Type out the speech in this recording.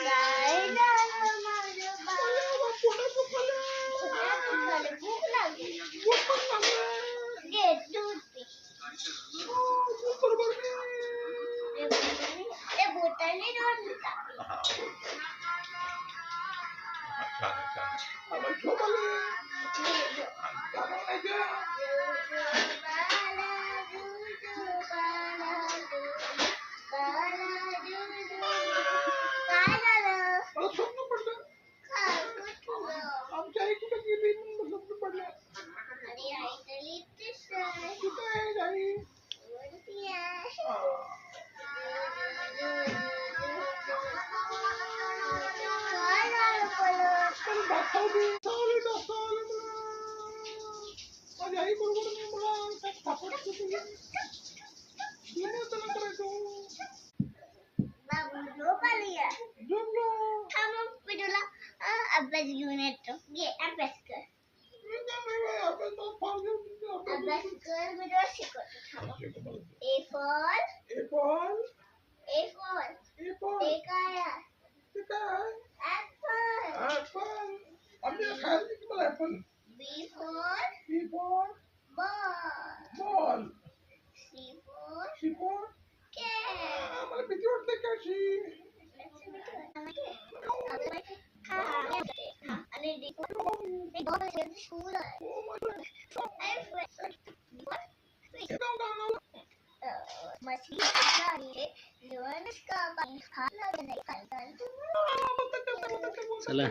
काय झालं माझं बाळ? भूक लागली. घे दूध पी. ते बोटाने दोन टाकले. काय झालं? आमच्या आई कुठे गेली म्हणून स्वप्न पडलं. अरे आई तर इथेच आहे. कुठे आहे आई? वरती आहे. काय झालं परत? पण दाखवली. चालेल, दाखवली मला. माझी आई बरोबर मी मला सापडत होती. येणं त्याला करायचो. बाबू झोप आली आहे. जमलं. थांब मग मी तुला अभ्यास घेऊन येतो. घे अभ्यास कर. मी काय नाही अभ्यास फार अभ्यास कर मी तुला शिकवतो. थांब. A for Apple. A काय आहे? ते काय? Apple. ऍपल. आम्ही खायला की मला apple. B for B for ball. Ball. C for C for cat. मला भीती वाटते कशी. आणि D for school आहे. Oh my God. मछली आहे. जीवन का पाणी खायला नाही खायला. चला